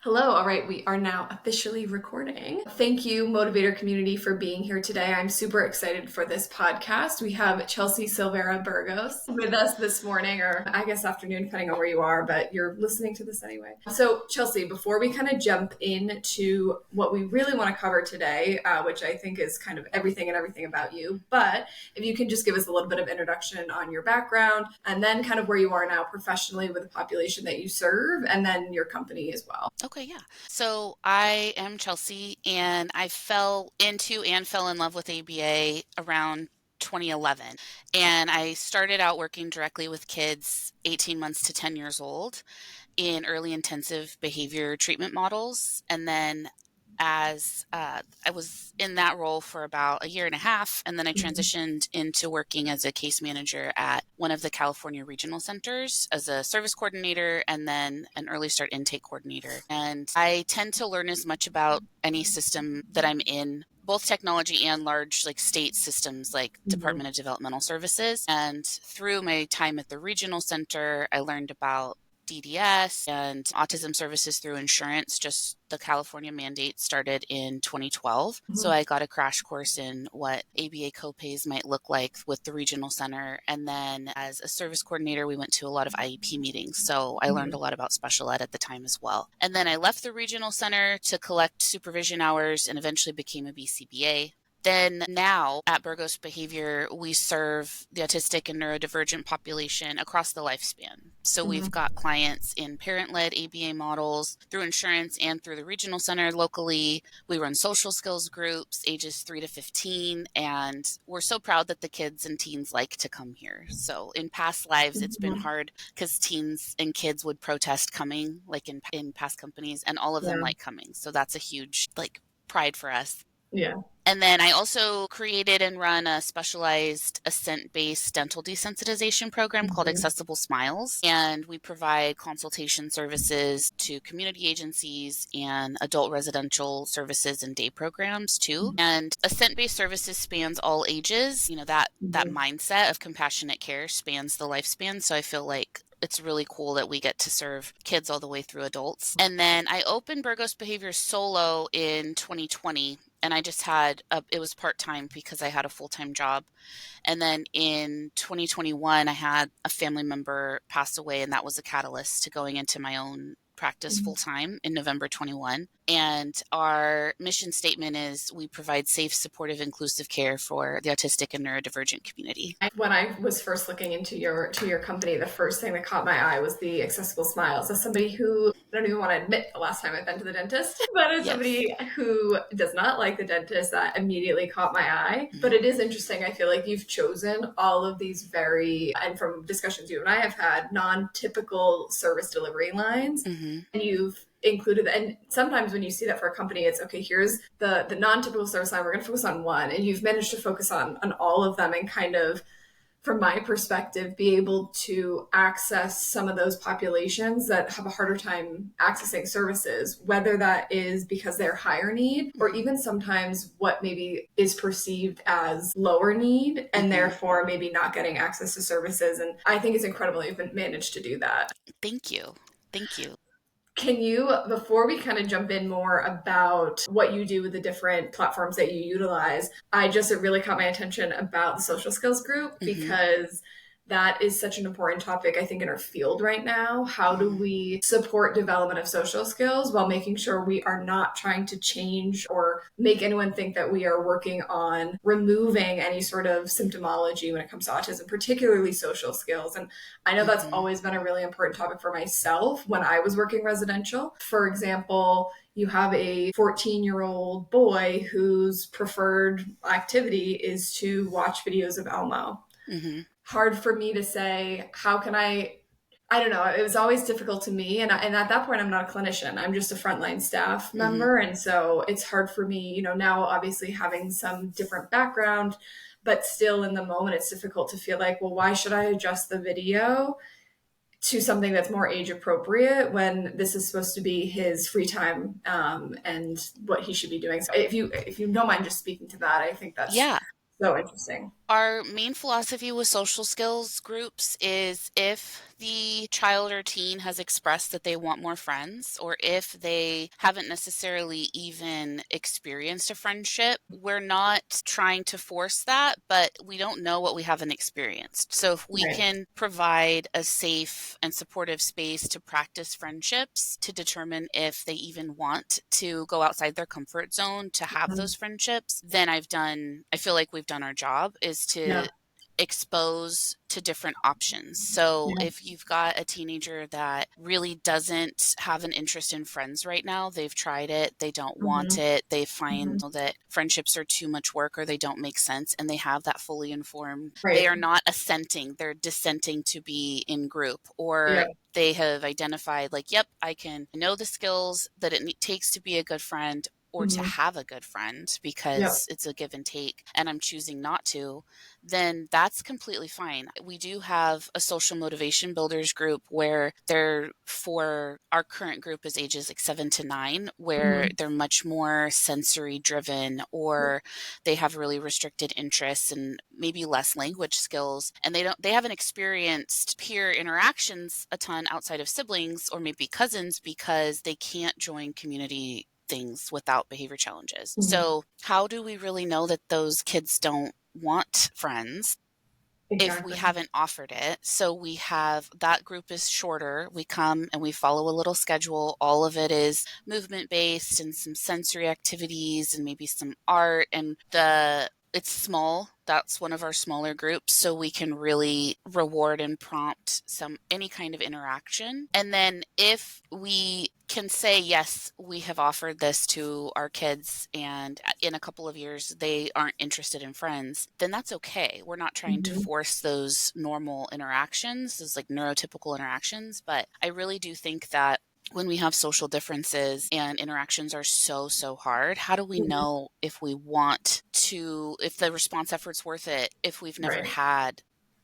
Hello. All right. We are now officially recording. Thank you, Motivator community, for being here today. I'm super excited for this podcast. We have Chelsea Silveira Burgos with us this morning, or I guess afternoon, depending on where you are, but you're listening to this anyway. So, Chelsea, before we kind of jump into what we really want to cover today, which I think is kind of everything and everything about you, but if you can just give us a little bit of introduction on your background and then kind of where you are now professionally with the population that you serve, and then your company as well. Okay, yeah. So I am Chelsea, and I fell into and fell in love with ABA around 2011. And I started out working directly with kids 18 months to 10 years old in early intensive behavior treatment models. And then I was in that role for about a year and a half, and then I transitioned into working as a case manager at one of the California regional centers as a service coordinator and then an early start intake coordinator. And I tend to learn as much about any system that I'm in, both technology and large state systems like Department of Developmental Services. And through my time at the regional center, I learned about DDS and autism services through insurance. Just the California mandate started in 2012. So I got a crash course in what ABA copays might look like with the regional center. And then as a service coordinator, we went to a lot of IEP meetings. So I learned a lot about special ed at the time as well. And then I left the regional center to collect supervision hours and eventually became a BCBA. Then now at Burgos Behavior, we serve the autistic and neurodivergent population across the lifespan. So we've got clients in parent-led ABA models through insurance and through the regional center locally. We run social skills groups ages 3 to 15, and we're so proud that the kids and teens like to come here. So in past lives, it's been hard because teens and kids would protest coming, like in past companies, and all of them like coming. So that's a huge pride for us. Yeah. And then I also created and run a specialized ascent-based dental desensitization program called Accessible Smiles. And we provide consultation services to community agencies and adult residential services and day programs too. And ascent-based services spans all ages. That mindset of compassionate care spans the lifespan. So I feel like it's really cool that we get to serve kids all the way through adults. And then I opened Burgos Behavior solo in 2020. And I just it was part-time because I had a full-time job. And then in 2021, I had a family member pass away, and that was a catalyst to going into my own practice full-time in November 21. And our mission statement is we provide safe, supportive, inclusive care for the autistic and neurodivergent community. When I was first looking into your company, the first thing that caught my eye was the Accessible Smiles. As somebody who, I don't even want to admit the last time I've been to the dentist, but as somebody who does not like the dentist, that immediately caught my eye. But it is interesting. I feel like you've chosen all of these and from discussions you and I have had, non-typical service delivery lines. And you've included, and sometimes when you see that for a company, it's okay, here's the non-typical service line, we're going to focus on one, and you've managed to focus on all of them and kind of, from my perspective, be able to access some of those populations that have a harder time accessing services, whether that is because they're higher need or even sometimes what maybe is perceived as lower need and therefore maybe not getting access to services. And I think it's incredible you've managed to do that. Thank you. Thank you. Can you, before we kind of jump in more about what you do with the different platforms that you utilize, it really caught my attention about the social skills group because that is such an important topic, I think, in our field right now. How do we support development of social skills while making sure we are not trying to change or make anyone think that we are working on removing any sort of symptomology when it comes to autism, particularly social skills? And I know that's always been a really important topic for myself when I was working residential. For example, you have a 14-year-old boy whose preferred activity is to watch videos of Elmo. Hard for me to say, how can I don't know. It was always difficult to me. And at that point, I'm not a clinician. I'm just a frontline staff member. And so it's hard for me, now obviously having some different background, but still in the moment, it's difficult to feel like, well, why should I adjust the video to something that's more age appropriate when this is supposed to be his free time and what he should be doing. So if you don't mind just speaking to that, I think that's so interesting. Our main philosophy with social skills groups is if the child or teen has expressed that they want more friends, or if they haven't necessarily even experienced a friendship, we're not trying to force that, but we don't know what we haven't experienced. So if we Right. can provide a safe and supportive space to practice friendships, to determine if they even want to go outside their comfort zone to have Mhm. those friendships, then I feel like we've done our job, is to Yeah. expose to different options. So Yeah. if you've got a teenager that really doesn't have an interest in friends right now, they've tried it, they don't want Hmm. it, they find Hmm. that friendships are too much work or they don't make sense, and they have that fully informed, they Right. are not assenting, they're dissenting to be in group, or Yeah. they have identified like, yep, I can know the skills that it takes to be a good friend or to Hmm. have a good friend Yep. because it's a give and take and I'm choosing not to, then that's completely fine. We do have a social motivation builders group where they're, for our current group is ages like 7 to 9, where Hmm. they're much more sensory driven, or they have really restricted interests and maybe less language skills, and they haven't experienced peer interactions a ton outside of siblings or maybe cousins because they can't join community things without behavior challenges. Hmm. So how do we really know that those kids don't want friends if we Exactly. haven't offered it? So we have, that group is shorter. We come and we follow a little schedule. All of it is movement based and some sensory activities and maybe some art, and it's small. That's one of our smaller groups, so we can really reward and prompt any kind of interaction. And then if we can say, yes, we have offered this to our kids and in a couple of years they aren't interested in friends, then that's okay. We're not trying to Hmm. force those normal interactions, those like neurotypical interactions. But I really do think that when we have social differences and interactions are so hard, how do we Hmm. know if we want to, if the response effort's worth it, if we've never Right. had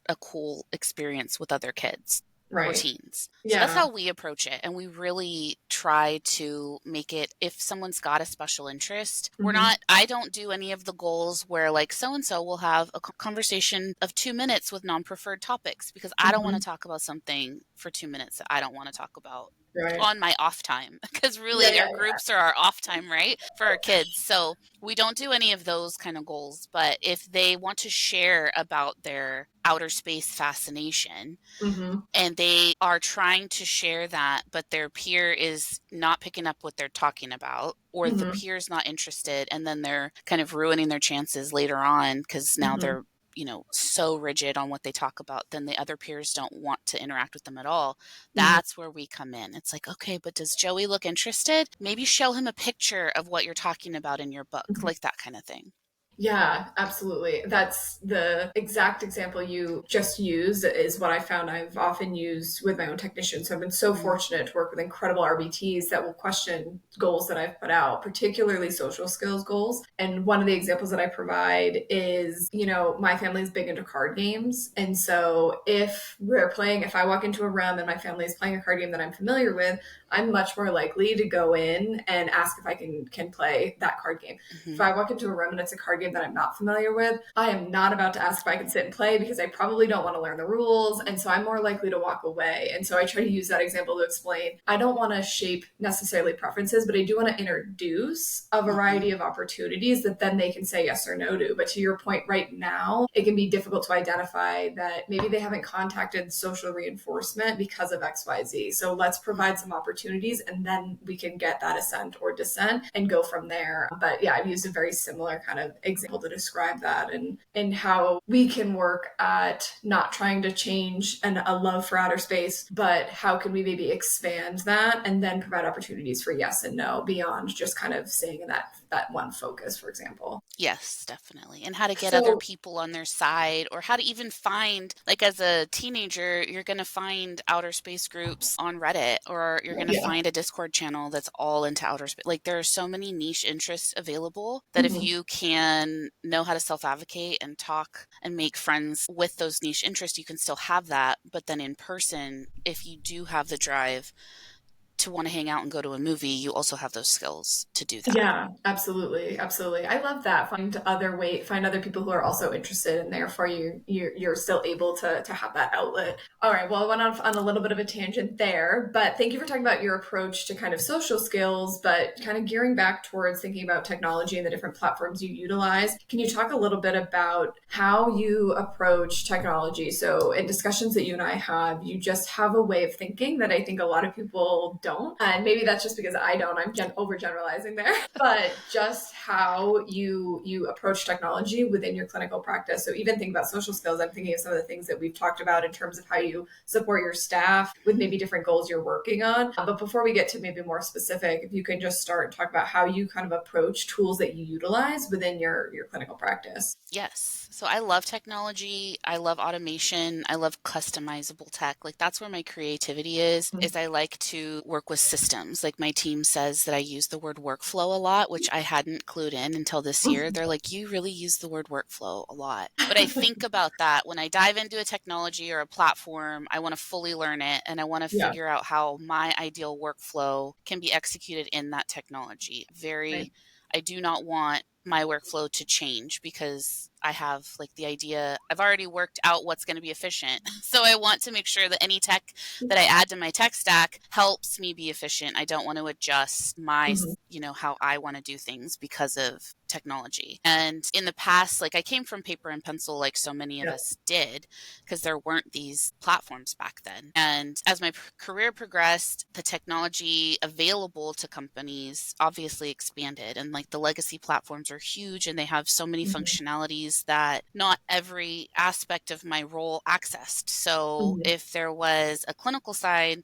a cool experience with other kids or Right. teens? So that's Yeah. how we approach it. And we really try to make it, if someone's got a special interest, Hmm. I don't do any of the goals where like so and so will have a conversation of 2 minutes with non preferred topics, because I don't want to Hmm. talk about something for 2 minutes that I don't want to talk about Right. on my off time. Because Yeah. really Yeah. our groups are our off time, right, for our kids. So we don't do any of those kind of goals. But if they want to share about their outer space fascination Hmm. and they are trying to share that, but their peer is not picking up what they're talking about, or the Hmm. peer is not interested, and then they're kind of ruining their chances later on because now Hmm. they're, so rigid on what they talk about, then the other peers don't want to interact with them at all. Hmm. That's where we come in. It's like, okay, but does Joey look interested? Maybe show him a picture of what you're talking about in your book, like that kind of thing. Yeah, absolutely. That's the exact example you just used is what I found I've often used with my own technicians. So I've been so Mm-hmm. fortunate to work with incredible RBTs that will question goals that I've put out, particularly social skills goals. And one of the examples that I provide is, my family is big into card games. And so if I walk into a room and my family is playing a card game that I'm familiar with, I'm much more likely to go in and ask if I can play that card game. If Mm-hmm. I walk into a room and it's a card game that I'm not familiar with, I am not about to ask if I can sit and play because I probably don't want to learn the rules. And so I'm more likely to walk away. And so I try to use that example to explain I don't want to shape necessarily preferences, but I do want to introduce a Mm-hmm. variety of opportunities that then they can say yes or no to. But to your point, right now, it can be difficult to identify that maybe they haven't contacted social reinforcement because of XYZ. So let's provide some opportunities and then we can get that ascent or descent and go from there. But yeah, I've used a very similar kind of example to describe that and how we can work at not trying to change a love for outer space, but how can we maybe expand that and then provide opportunities for yes and no beyond just kind of staying in that one focus, for example. Yes, definitely. And how to get other So people on their side, or how to even find, like as a teenager, you're going to find outer space groups on Reddit, or you're going to yeah. find a Discord channel that's all into outer space. Like there are so many niche interests available that if Mhm. you can know how to self advocate and talk and make friends with those niche interests, you can still have that. But then in person, if you do have the drive to want to hang out and go to a movie, you also have those skills to do that. Yeah, absolutely, absolutely. I love that. Find other people who are also interested, and therefore you're still able to have that outlet. All right. Well, I went on a little bit of a tangent there, but thank you for talking about your approach to kind of social skills, but kind of gearing back towards thinking about technology and the different platforms you utilize. Can you talk a little bit about how you approach technology? So in discussions that you and I have, you just have a way of thinking that I think a lot of people don't, and maybe that's just because I don't. I'm overgeneralizing there. But just how you approach technology within your clinical practice. So even thinking about social skills, I'm thinking of some of the things that we've talked about in terms of how you support your staff with maybe different goals you're working on. But before we get to maybe more specific, if you can just start and talk about how you kind of approach tools that you utilize within your clinical practice. Yes. So I love technology. I love automation. I love customizable tech. Like that's where my creativity is I like to work with systems. Like my team says that I use the word workflow a lot, which I hadn't clued in until this year. They're like, you really use the word workflow a lot. But I think about that when I dive into a technology or a platform, I want to fully learn it and I want to Yeah. figure out how my ideal workflow can be executed in that technology. Right. I do not want my workflow to change because I have like the idea, I've already worked out what's going to be efficient. So I want to make sure that any tech that I add to my tech stack helps me be efficient. I don't want to adjust my, Mhm. how I want to do things because of technology. And in the past, like I came from paper and pencil, like so many of Yeah. us did, because there weren't these platforms back then. And as my career progressed, the technology available to companies obviously expanded. And like the legacy platforms are huge and they have so many Mhm. functionalities that not every aspect of my role accessed. So Mhm. if there was a clinical side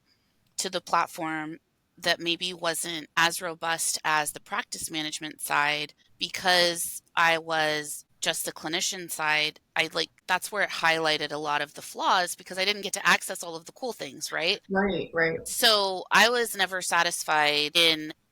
to the platform that maybe wasn't as robust as the practice management side, because I was just the clinician side, I like that's where it highlighted a lot of the flaws because I didn't get to access all of the cool things, right? Right. Right. So I was never satisfied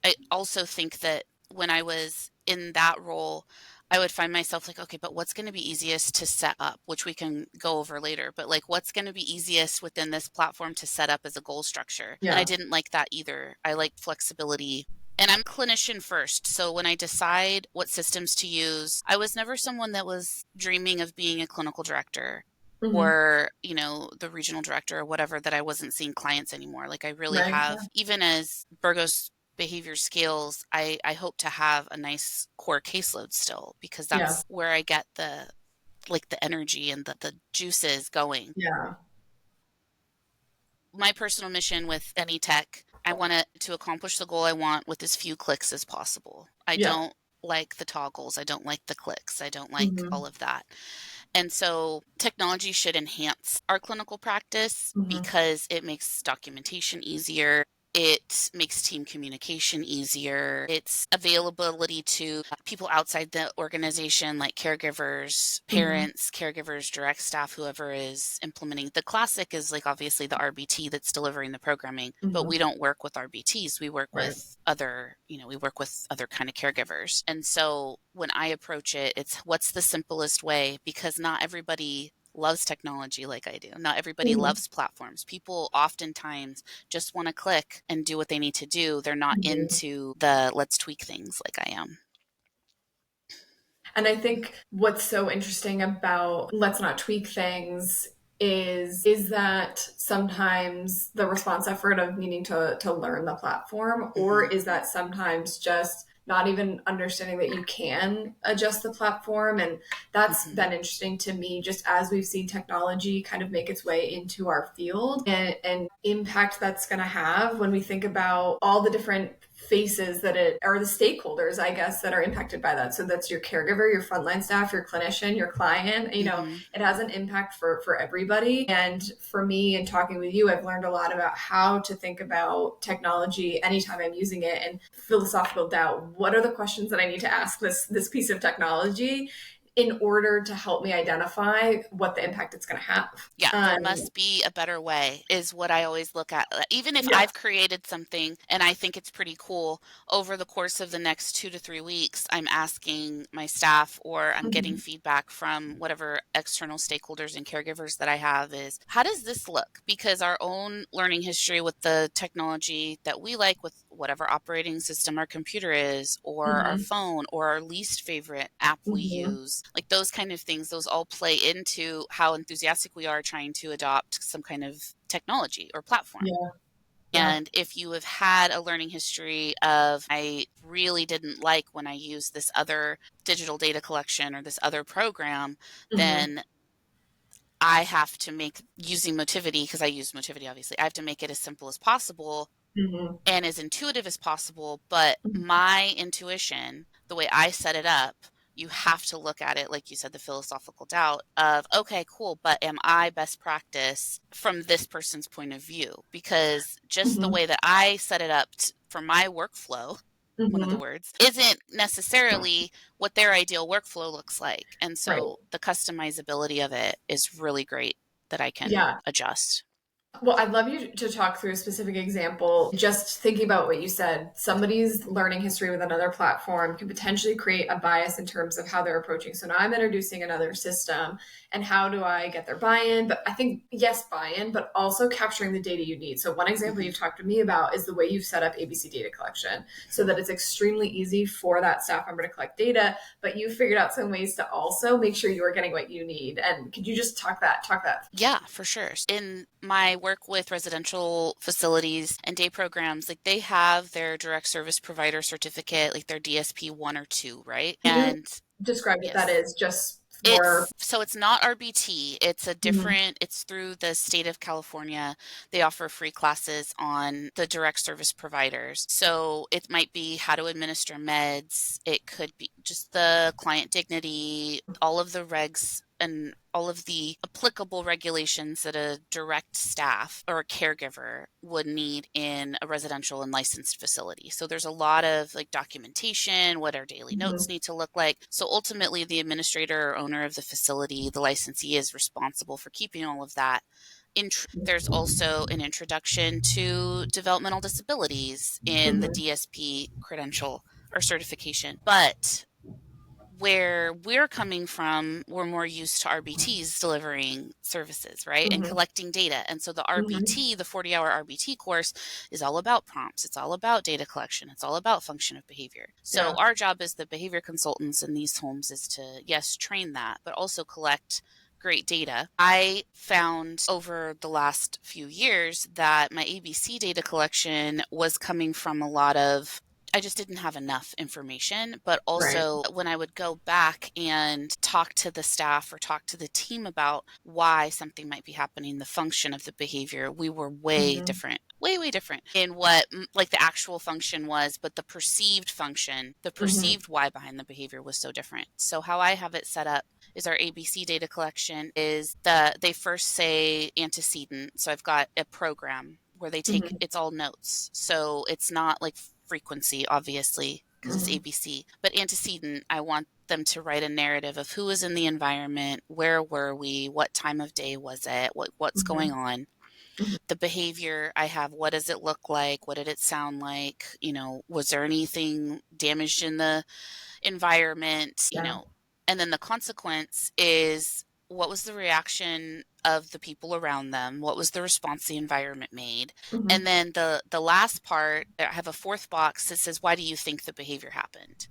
I also think that when I was in that role, I would find myself like, okay, but what's going to be easiest to set up, which we can go over later, but like what's going to be easiest within this platform to set up as a goal structure? And I Yeah. didn't like that either. I like flexibility. And I'm clinician first. So when I decide what systems to use, I was never someone that was dreaming of being a clinical director Mhm. or the regional director or whatever, that I wasn't seeing clients anymore. Like I really Right. have, Yeah. even as Burgos behavior scales, I hope to have a nice core caseload still because Yeah. that's where I get the energy and the juices going. Yeah. My personal mission with any tech, I want to accomplish the goal I want with as few clicks as possible. I Yeah. don't like the toggles, I don't like the clicks, I don't like all Mhm. of that. And so technology should enhance our clinical practice Mhm. because it makes documentation easier. It makes team communication easier. It's availability to people outside the organization, like caregivers, Mhm. parents, caregivers, direct staff, whoever is implementing. The classic is like obviously the RBT that's delivering the programming, but we Mhm. don't work with RBTs. We work Right. with other kind of caregivers. And so when I approach it, it's what's the simplest way, because not everybody loves technology like I do. Not everybody Mhm. loves platforms. People oftentimes just want to click and do what they need to do. They're not Mhm. into the let's tweak things like I am. And I think what's so interesting about let's not tweak things is that sometimes the response effort of needing to learn the platform, or Hmm. is that sometimes just not even understanding that you can adjust the platform. And that's Hmm. been interesting to me just as we've seen technology kind of make its way into our field, and impact that's going to have when we think about all the different faces that it are, the stakeholders, I guess, that are impacted by that. So that's your caregiver, your frontline staff, your clinician, your client. Hmm. It has an impact for everybody. And for me, in talking with you, I've learned a lot about how to think about technology anytime I'm using it, and philosophical doubt. What are the questions that I need to ask this piece of technology in order to help me identify what the impact it's going to have. Yeah, there must be a better way is what I always look at. Even if Yeah. I've created something and I think it's pretty cool, over the course of the next 2 to 3 weeks, I'm asking my staff or I'm getting Mm-hmm. feedback from whatever external stakeholders and caregivers that I have is, how does this look? Because our own learning history with the technology that we like, with whatever operating system our computer is, or our Mm-hmm. phone, or our least favorite app we Mm-hmm. use, like those kind of things, those all play into how enthusiastic we are trying to adopt some kind of technology or platform. Yeah. Yeah. And if you have had a learning history of, I really didn't like when I used this other digital data collection or this other program, Mm-hmm. then I have to make using Motivity, because I use Motivity, obviously, I have to make it as simple as possible Mm-hmm. and as intuitive as possible. But my intuition, the way I set it up, you have to look at it, like you said, the philosophical doubt of, okay, cool, but am I best practice from this person's point of view? Because just the Mm-hmm. way that I set it up for my workflow, one of the Mm-hmm. words, isn't necessarily what their ideal workflow looks like. And Right. so the customizability of it is really great that I can Yeah. adjust. Well, I'd love you to talk through a specific example. Just thinking about what you said, somebody's learning history with another platform can potentially create a bias in terms of how they're approaching. So now I'm introducing another system, and how do I get their buy-in? But I think, yes, buy-in, but also capturing the data you need. So one example Mhm. you've talked to me about is the way you've set up ABC data collection so that it's extremely easy for that staff member to collect data, but you figured out some ways to also make sure you're getting what you need. And could you just talk that? Yeah, for sure. In my work with residential facilities and day programs, like they have their direct service provider certificate, like their DSP 1 or 2, right? Can you And describe what that yes, is just for? it's not RBT. It's a Mhm. different, it's through the state of California. They offer free classes on the direct service providers. So it might be how to administer meds. It could be just the client dignity, all of the regs and all of the applicable regulations that a direct staff or a caregiver would need in a residential and licensed facility. So there's a lot of like documentation, what our daily notes Mhm. need to look like. So ultimately, the administrator or owner of the facility, the licensee, is responsible for keeping all of that. There's also an introduction to developmental disabilities in the Mhm. DSP credential or certification. But where we're coming from, we're more used to RBTs delivering services, right? And Mhm. collecting data. And so the Mhm. RBT, the 40-hour RBT course, is all about prompts. It's all about data collection. It's all about function of behavior. So Yeah. our job as the behavior consultants in these homes is to, yes, train that, but also collect great data. I found over the last few years that my ABC data collection was coming from a lot of, I just didn't have enough information. But Right. also, when I would go back and talk to the staff or talk to the team about why something might be happening, the function of the behavior, we were way Mhm. different, way different in what like the actual function was, but the perceived function, the Mhm. perceived why behind the behavior was so different. So how I have it set up is our ABC data collection is they first say antecedent. So I've got a program where they take, Mhm. it's all notes. So it's not like frequency, obviously, because it's Mhm. ABC. But antecedent, I want them to write a narrative of who was in the environment, where were we, what time of day was it, what's going Mhm. on. Mhm. The behavior I have, what does it look like, what did it sound like, was there anything damaged in the environment, Yeah. and then the consequence is, what was the reaction of the people around them? What was the response the environment made? And Mhm. then the last part, I have a fourth box that says, why do you think the behavior happened?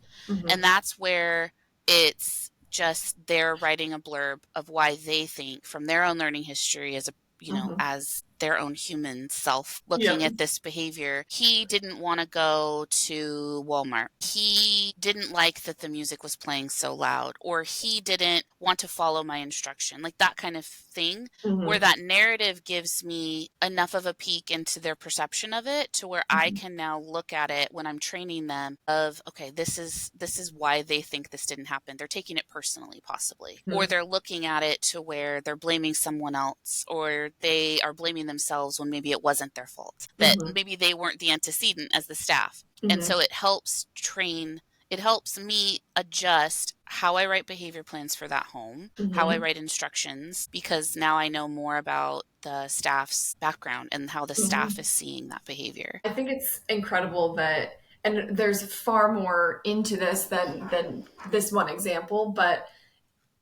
And Mhm. that's where it's just they're writing a blurb of why they think from their own learning history as a Mhm. as their own human self looking Yep. at this behavior. He didn't want to go to Walmart. He didn't like that the music was playing so loud, or he didn't want to follow my instruction, like that kind of thing, where Mhm. that narrative gives me enough of a peek into their perception of it to where I Mhm. can now look at it when I'm training them of, okay, this is why they think this didn't happen. They're taking it personally, possibly, or Mhm. they're looking at it to where they're blaming someone else, or they are blaming themselves when maybe it wasn't their fault, that Mhm. maybe they weren't the antecedent as the staff. And Mhm. so it helps train it helps me adjust how I write behavior plans for that home, how I Mm-hmm. write instructions, because now I know more about the staff's background and how the staff is Mm-hmm. seeing that behavior. I think it's incredible that, and there's far more into this than this one example, but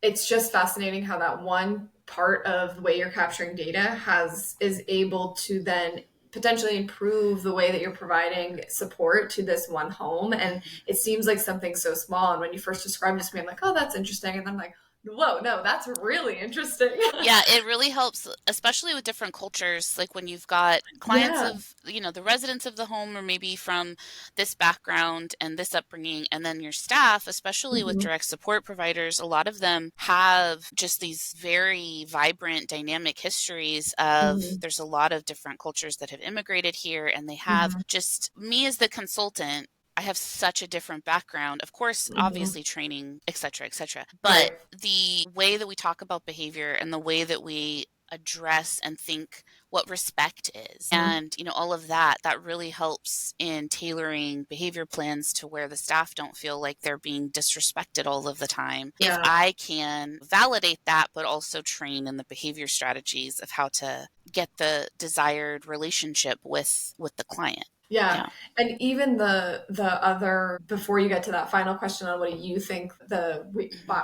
it's just fascinating how that one part of the way you're capturing data is able to then potentially improve the way that you're providing support to this one home. And Mhm. it seems like something so small. And when you first described it to me, I'm like, oh, that's interesting. And then I'm like, whoa, no, that's really interesting. Yeah, it really helps, especially with different cultures. Like when you've got clients Yeah. of, the residents of the home, or maybe from this background and this upbringing, and then your staff, especially with Mm-hmm. direct support providers, a lot of them have just these very vibrant, dynamic histories of, Mm-hmm. there's a lot of different cultures that have immigrated here, and they have Mm-hmm. just me as the consultant. I have such a different background, of course, Mm-hmm. obviously training, et cetera, et cetera. But Right. the way that we talk about behavior and the way that we address and think what respect is, Mm-hmm. and all of that, that really helps in tailoring behavior plans to where the staff don't feel like they're being disrespected all of the time. If Yeah. I can validate that, but also train in the behavior strategies of how to get the desired relationship with the client. Yeah. Yeah. And even the other, before you get to that final question on what do you think Hmm.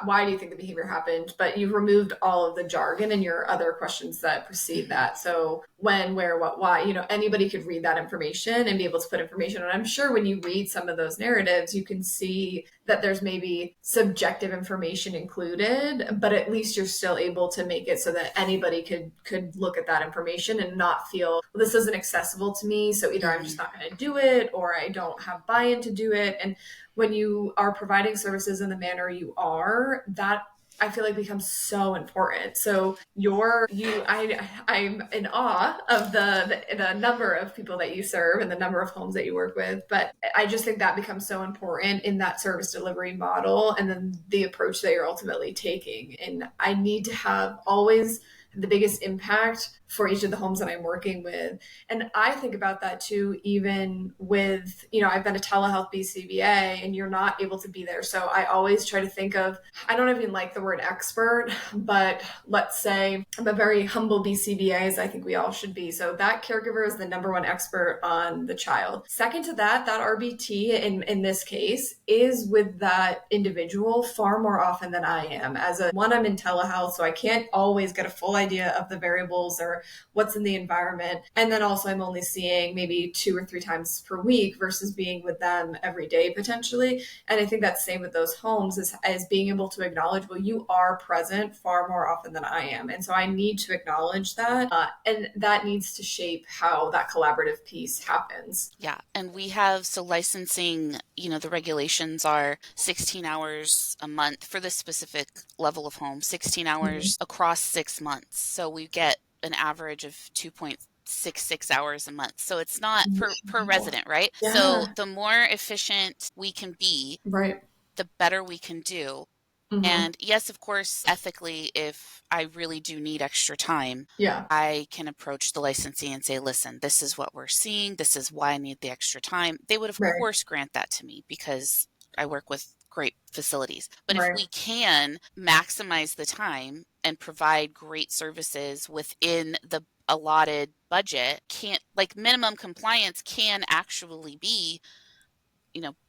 why do you think the behavior happened, but you've removed all of the jargon and your other questions that precede Hmm. that. So when, where, what, why, anybody could read that information and be able to put information. And I'm sure when you read some of those narratives, you can see that there's maybe subjective information included, but at least you're still able to make it so that anybody could look at that information and not feel, well, this isn't accessible to me, so either I'm just Hmm. not going to do it or I don't have buy-in to do it. And when you are providing services in the manner you are, that I feel like becomes so important. So I'm in awe of the number of people that you serve and the number of homes that you work with. But I just think that becomes so important in that service delivery model and then the approach that you're ultimately taking. And I need to have always the biggest impact for each of the homes that I'm working with. And I think about that too, even with, I've been a telehealth BCBA and you're not able to be there. So I always try to think of, I don't even like the word expert, but let's say I'm a very humble BCBA, as I think we all should be. So that caregiver is the number one expert on the child. Second to that, that RBT in this case is with that individual far more often than I am. I'm in telehealth, so I can't always get a full idea of the variables or what's in the environment. And then also I'm only seeing maybe 2 or 3 times per week versus being with them every day potentially. And I think that's the same with those homes as being able to acknowledge, well, you are present far more often than I am. And so I need to acknowledge that. And that needs to shape how that collaborative piece happens. Yeah. And we have, so licensing, the regulations are 16 hours a month for this specific level of home, 16 Mhm. hours across 6 months. So we get an average of 2.66 hours a month. So it's not per Wow. resident, right? So Yeah. the more efficient we can be, Right. the better we can do. Hmm. And yes, of course, ethically, if I really do need extra time, Yeah. I can approach the licensee and say, listen, this is what we're seeing. This is why I need the extra time. They would, of Right. course, grant that to me because I work with great facilities. But if Right. we can maximize the time and provide great services within the allotted budget, can't, like, minimum compliance can actually be,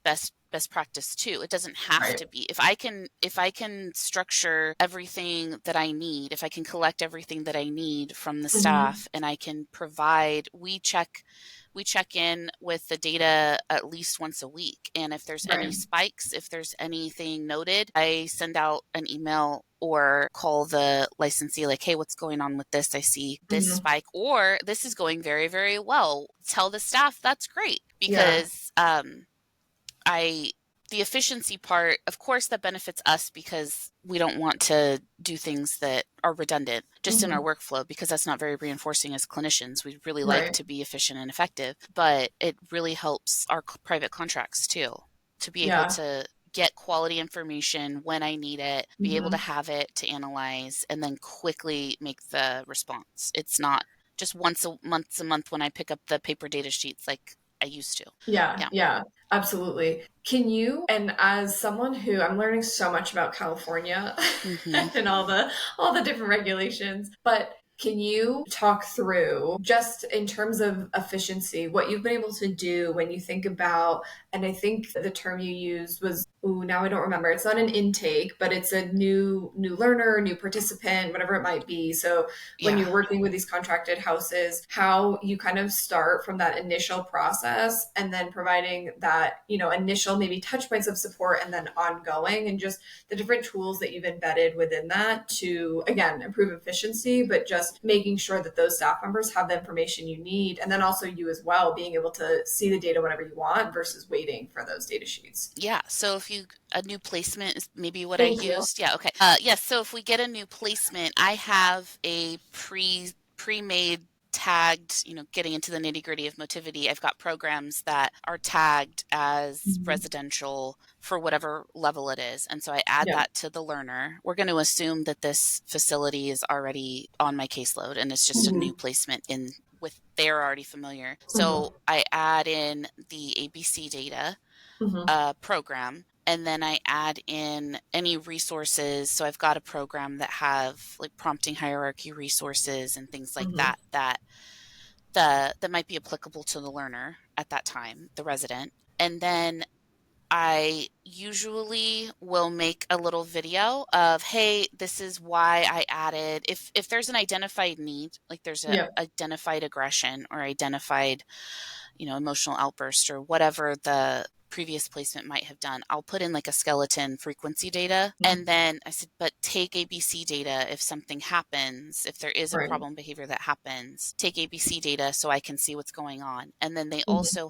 best practice too. It doesn't have Right. to be. If I can structure everything that I need, if I can collect everything that I need from the Hmm. staff, and I can provide, we check in with the data at least once a week. And if there's any Right. spikes, if there's anything noted, I send out an email or call the licensee, like, hey, what's going on with this? I see this Hmm. spike, or this is going very, very well. Tell the staff that's great, Yeah. because I the efficiency part, of course, that benefits us because we don't want to do things that are redundant just in our Hmm. workflow, because that's not very reinforcing as clinicians. We really like Right. to be efficient and effective, but it really helps our private contracts too, to be able Yeah. to get quality information when I need it, be able to Hmm. have it to analyze, and then quickly make the response. It's not just once a month when I pick up the paper data sheets. Like, I used to. Yeah, Yeah. yeah, absolutely. Can you, and as someone who I'm learning so much about California Hmm. and all the different regulations, but can you talk through just in terms of efficiency, what you've been able to do when you think about, and I think the term you used was, ooh, now I don't remember. It's not an intake, but it's a new learner, new participant, whatever it might be. So when Yeah. you're working with these contracted houses, how you kind of start from that initial process and then providing that, initial maybe touch points of support and then ongoing, and just the different tools that you've embedded within that to, again, improve efficiency, but just making sure that those staff members have the information you need. And then also you as well, being able to see the data whenever you want versus waiting for those data sheets. Yeah. So if a new placement is maybe what I Thank you. used. Yeah. Okay. Yes. So if we get a new placement, I have a pre-made tagged, getting into the nitty-gritty of Motivity. I've got programs that are tagged as Mhm. residential for whatever level it is. And so I add Yeah. that to the learner. We're going to assume that this facility is already on my caseload and it's just a new Mhm. placement in with they're already familiar. Mhm. So I add in the ABC data Mhm. program, and then I add in any resources. So I've got a program that have like prompting hierarchy resources and things like Mhm. that might be applicable to the learner at that time, the resident. And then I usually will make a little video of, hey, this is why I added, if there's an identified need, like there's a Yeah. identified aggression or identified, emotional outburst or whatever the previous placement might have done, I'll put in like a skeleton frequency data. And then I said, but take ABC data if something happens, if there is a Right. problem behavior that happens, take ABC data so I can see what's going on. And then they Mhm. also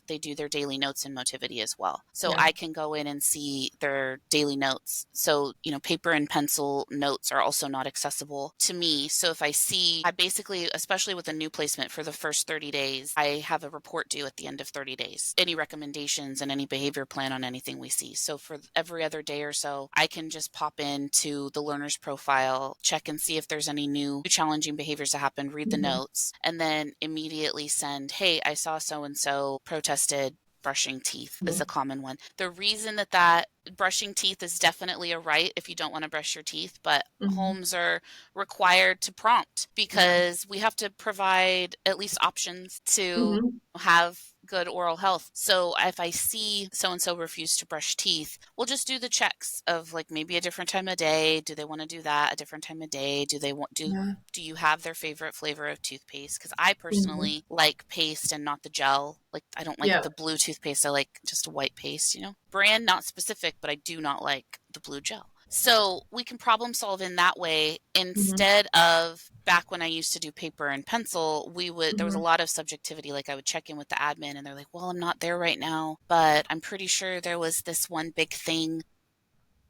they do their daily notes in Motivity as well. So Yeah. I can go in and see their daily notes. So, paper and pencil notes are also not accessible to me. So if I basically, especially with a new placement for the first 30 days, I have a report due at the end of 30 days. Any recommendations and any behavior plan on anything we see. So for every other day or so, I can just pop into the learner's profile, check and see if there's any new challenging behaviors that happen, read the Mhm. notes, and then immediately send, hey, I saw so and so protested brushing teeth is a Mhm. common one. The reason that brushing teeth is definitely a right if you don't want to brush your teeth, but Mhm. homes are required to prompt Yeah. because we have to provide at least options to Mhm. have good oral health. So if I see so and so refuse to brush teeth, we'll just do the checks of like maybe a different time of day. Do they want to do that a different time of day? Yeah. Do you have their favorite flavor of toothpaste? Because I Mhm. personally like paste and not the gel. Like I don't like Yeah. the blue toothpaste. I like just a white paste, Brand not specific, but I do not like the blue gel. So we can problem solve in that way Mhm. instead of back when I used to do paper and pencil, there was a Mhm. lot of subjectivity. Like I would check in with the admin and they're like, well, I'm not there right now, but I'm pretty sure there was this one big thing.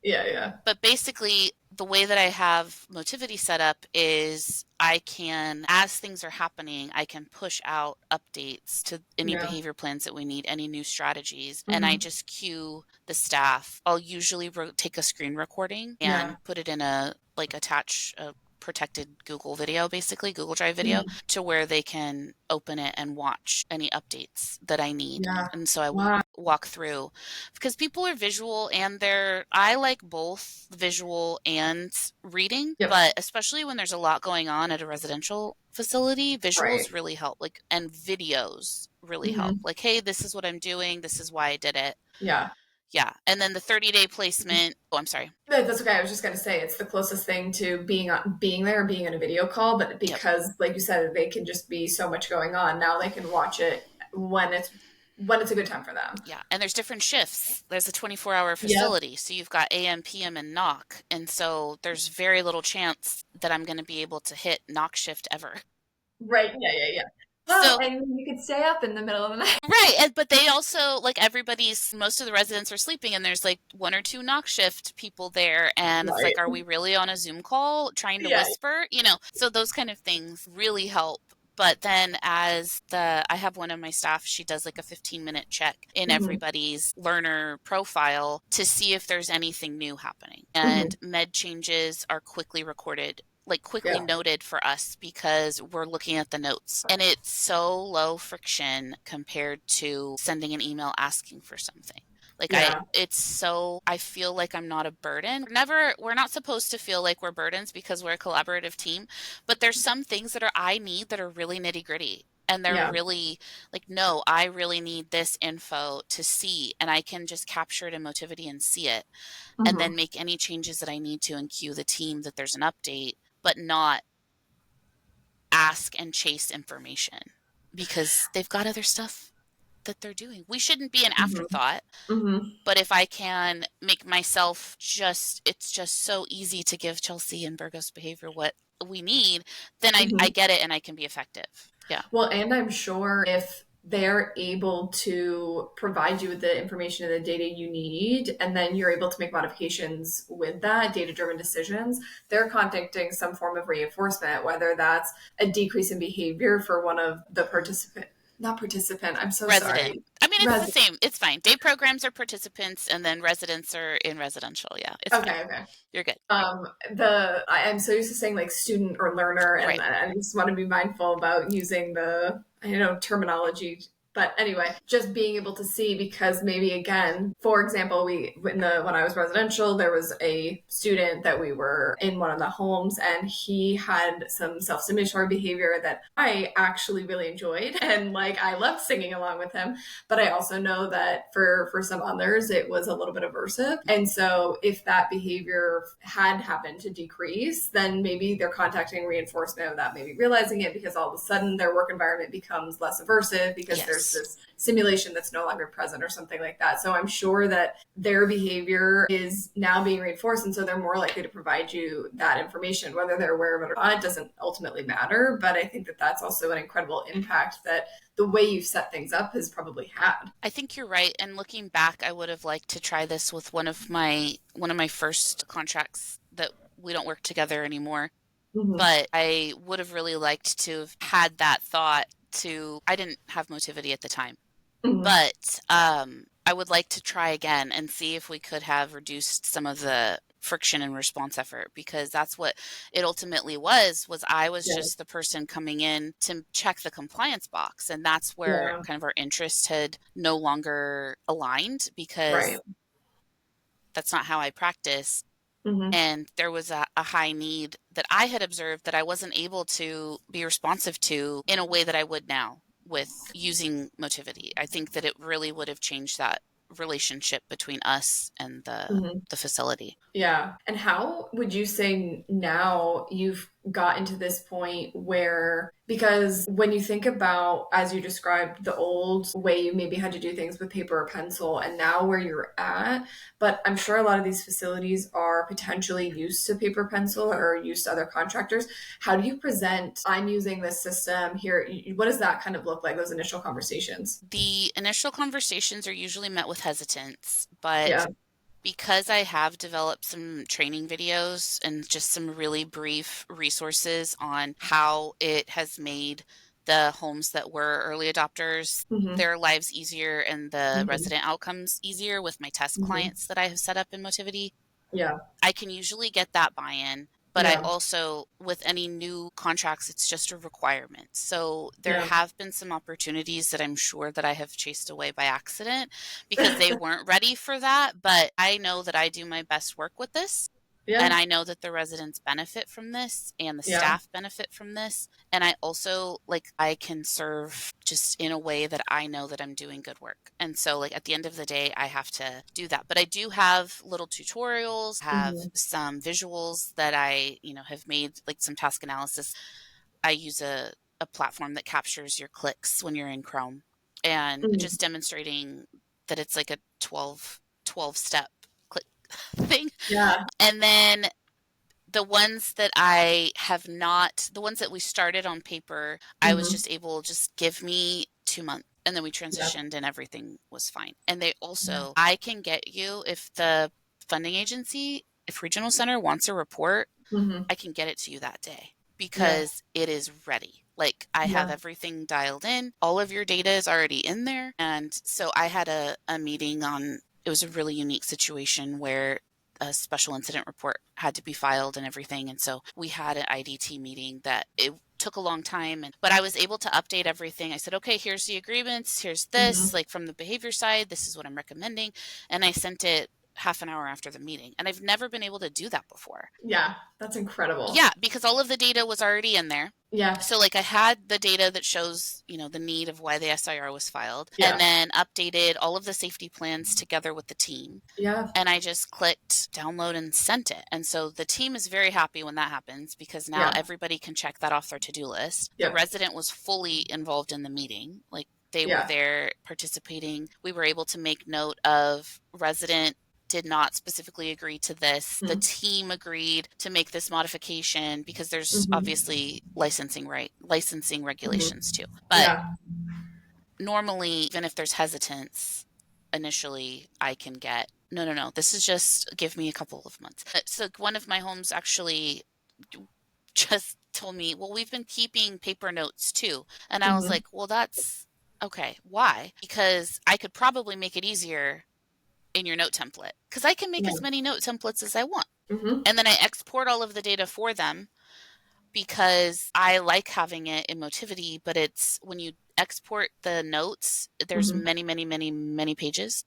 Yeah. Yeah. But basically, the way that I have Motivity set up is I can, as things are happening, I can push out updates to any Yeah. behavior plans that we need, any new strategies, and I Mhm. just cue the staff. I'll usually take a screen recording Yeah. and put it in attach a protected Google video, basically Google Drive video, Mhm. to where they can open it and watch any updates that I need. Yeah. And so I Wow. walk through because people are visual and I like both visual and reading, Yep. but especially when there's a lot going on at a residential facility, Right. visuals really help, like, and videos really help. Mhm. Like, hey, this is what I'm doing, this is why I did it. Yeah. Yeah. And then the 30-day placement. Oh, I'm sorry. That's okay. I was just gonna say it's the closest thing to being there, being in a video call, but Yep. because, like you said, they can just be so much going on. Now they can watch it when it's a good time for them. Yeah. And there's different shifts. There's a 24-hour Yep. facility. So you've got AM, PM, and knock. And so there's very little chance that I'm going to be able to hit knock shift ever. Right. Yeah. Yeah. Yeah. Well, So and you could stay up in the middle of the night. right, but they also like most of the residents are sleeping, and there's like one or two knock shift people there, and it's like, Right. are we really on a Zoom call trying to Yeah. whisper? So those kind of things really help. But then I have one of my staff, she does like a 15-minute check in Mhm. everybody's learner profile to see if there's anything new happening. And Mhm. med changes are quickly recorded like quickly Yeah. noted for us because we're looking at the notes. And it's so low friction compared to sending an email asking for something. Like Yeah. I feel like I'm not a burden. We're not supposed to feel like we're burdens because we're a collaborative team, but there's some things that I need that are really nitty gritty. And they're Yeah. really like, no, I really need this info to see, and I can just capture it in Motivity and see it, and Hmm. then make any changes that I need to and cue the team that there's an update, but not ask and chase information because they've got other stuff that they're doing. We shouldn't be an Hmm. afterthought. Hmm. But if I can make myself it's just so easy to give Chelsea and Burgos Behavior what we need, then I Hmm. get it and I can be effective. Yeah. Well, and I'm sure if they're able to provide you with the information and the data you need, and then you're able to make modifications with that data-driven decisions, they're contacting some form of reinforcement, whether that's a decrease in behavior for one of the not participant, I'm so Resident. sorry. I mean, it's the Resident. same. It's fine. Day programs are participants, and then residents are in residential. Yeah, it's fine. Okay, okay. You're good. I'm so used to saying like student or learner, and Right. I just want to be mindful about using the, terminology. But anyway, just being able to see, because maybe again, for example, when I was residential, there was a student that we were in one of the homes, and he had some self-stimulatory behavior that I actually really enjoyed, and like I loved singing along with him. But I also know that for some others, it was a little bit aversive. And so if that behavior had happened to decrease, then maybe they're contacting reinforcement without maybe realizing it, because all of a sudden their work environment becomes less aversive because there's Yes. this simulation that's no longer present or something like that. So I'm sure that their behavior is now being reinforced. And so they're more likely to provide you that information. Whether they're aware of it or not, it doesn't ultimately matter. But I think that that's also an incredible impact that the way you've set things up has probably had. I think you're right. And looking back, I would have liked to try this with one of my first contracts that we don't work together anymore. Mm-hmm. But I would have really liked to have had that thought I didn't have Motivity at the time, Mm-hmm. but I would like to try again and see if we could have reduced some of the friction and response effort, because that's what it ultimately was I was Yeah. just the person coming in to check the compliance box, and that's where Yeah. kind of our interest had no longer aligned Right. because that's not how I practice. Mm-hmm. And there was a high need that I had observed that I wasn't able to be responsive to in a way that I would now with using Motivity. I think that it really would have changed that relationship between us and Mm-hmm. the facility. Yeah. And how would you say now you've gotten to this point where, because when you think about, as you described, the old way you maybe had to do things with paper or pencil, and now where you're at, but I'm sure a lot of these facilities are potentially used to paper pencil or used to other contractors. How do you present, I'm using this system here? What does that kind of look like, those initial conversations? The initial conversations are usually met with hesitance, but Yeah. because I have developed some training videos and just some really brief resources on how it has made the homes that were early adopters Mm-hmm. their lives easier and the Mm-hmm. resident outcomes easier with my test Mm-hmm. clients that I have set up in Motivity, Yeah. I can usually get that buy-in. But I Yeah. also, with any new contracts, it's just a requirement. So there Yeah. have been some opportunities that I'm sure that I have chased away by accident because they weren't ready for that. But I know that I do my best work with this. And Yeah. I know that the residents benefit from this and the Yeah. staff benefit from this. And I also, like, I can serve just in a way that I know that I'm doing good work. And so, like, at the end of the day, I have to do that. But I do have little tutorials, have Mm-hmm. some visuals that I, have made, like some task analysis. I use a platform that captures your clicks when you're in Chrome and Mm-hmm. just demonstrating that it's like a 12 step click thing. Yeah. And then the ones that we started on paper, I was Mm-hmm. just able, just give me 2 months. And then we Yeah. transitioned and everything was fine. And Yeah. I can get you, if the funding agency, if Regional Center wants a report, Mm-hmm. I can get it to you that day Yeah. because it is ready. Like I have Yeah. everything dialed in. All of your data is already in there. And so I had a meeting it was a really unique situation where a special incident report had to be filed and everything. And so we had an IDT meeting that it took a long time, but I was able to update everything. I said, okay, here's the agreements, here's this, Mm-hmm. like from the behavior side, this is what I'm recommending. And I sent it half an hour after the meeting. And I've never been able to do that before. Yeah, that's incredible. Yeah, because all of the data was already in there. Yeah. So like I had the data that shows, the need of why the SIR was filed, Yeah. and then updated all of the safety plans together with the team. Yeah. And I just clicked download and sent it. And so the team is very happy when that happens because now Yeah. everybody can check that off their to-do list. Yeah. The resident was fully involved in the meeting. Like they were there participating. We were able to make note of resident did not specifically agree to this. The team agreed to make this modification because there's obviously licensing regulations too. But normally, even if there's hesitance, initially I can get, no, this is just give me a couple of months. So one of my homes actually just told me, well, we've been keeping paper notes too. And I was like, well, that's okay. Why? Because I could probably make it easier in your note template because I can make as many note templates as I want. And then I export all of the data for them because I like having it in Motivity, but it's when you export the notes, there's many, many, many, many pages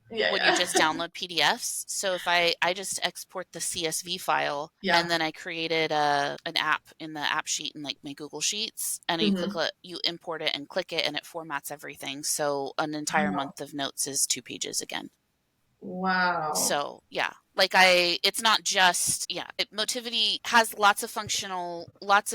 when you just download PDFs. So if I just export the CSV file and then I created an app in the app sheet in like my Google Sheets and you import it and click it and it formats everything. So an entire month of notes is 2 pages again. Wow. So yeah, like it's not just, Motivity has lots of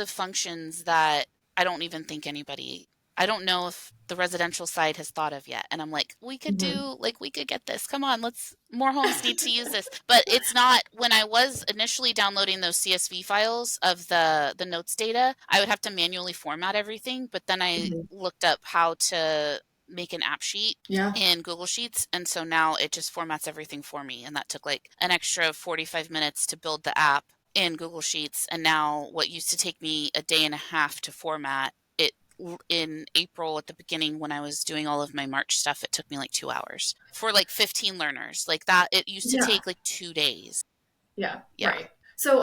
functions that I don't even think I don't know if the residential side has thought of yet. And I'm like, we could get this. Come on, more homes need to use this. But it's not, when I was initially downloading those CSV files of the notes data, I would have to manually format everything. But then I looked up how to make an app sheet in Google Sheets. And so now it just formats everything for me. And that took like an extra 45 minutes to build the app in Google Sheets. And now what used to take me a day and a half to format it in April at the beginning when I was doing all of my March stuff, it took me like 2 hours for like 15 learners like that. It used to take like 2 days. Yeah. Right. So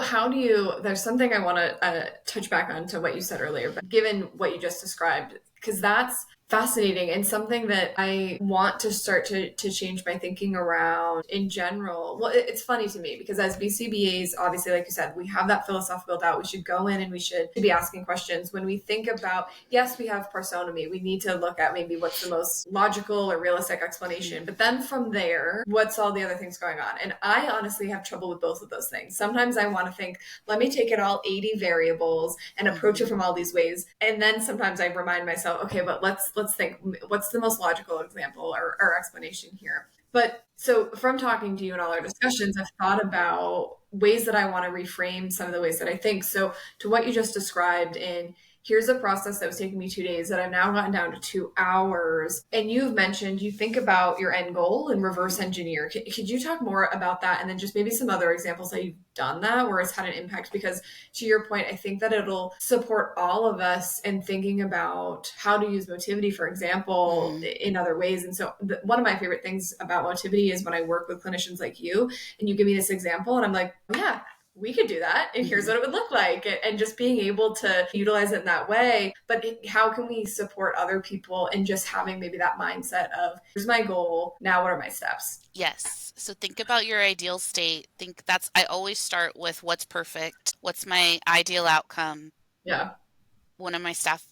there's something I want to touch back on to what you said earlier, but given what you just described, because that's fascinating and something that I want to start to change my thinking around in general. Well, it's funny to me because as BCBAs, obviously, like you said, we have that philosophical doubt. We should go in and we should be asking questions. When we think about, yes, we have parsonomy, we need to look at maybe what's the most logical or realistic explanation. But then from there, what's all the other things going on? And I honestly have trouble with both of those things. Sometimes I want to think, let me take it all 80 variables and approach it from all these ways. And then sometimes I remind myself, okay, but let's think, what's the most logical example or explanation here? But so from talking to you and all our discussions, I've thought about ways that I want to reframe some of the ways that I think. So to what you just described here's a process that was taking me 2 days that I've now gotten down to 2 hours. And you've mentioned you think about your end goal and reverse engineer. Could you talk more about that? And then just maybe some other examples that you've done that where it's had an impact? Because to your point, I think that it'll support all of us in thinking about how to use Motivity, for example, in other ways. And so one of my favorite things about Motivity is when I work with clinicians like you and you give me this example and I'm like, yeah, we could do that. And here's what it would look like. And just being able to utilize it in that way. But how can we support other people in just having maybe that mindset of, here's my goal. Now, what are my steps? Yes. So think about your ideal state. I always start with what's perfect. What's my ideal outcome? Yeah. One of my staff,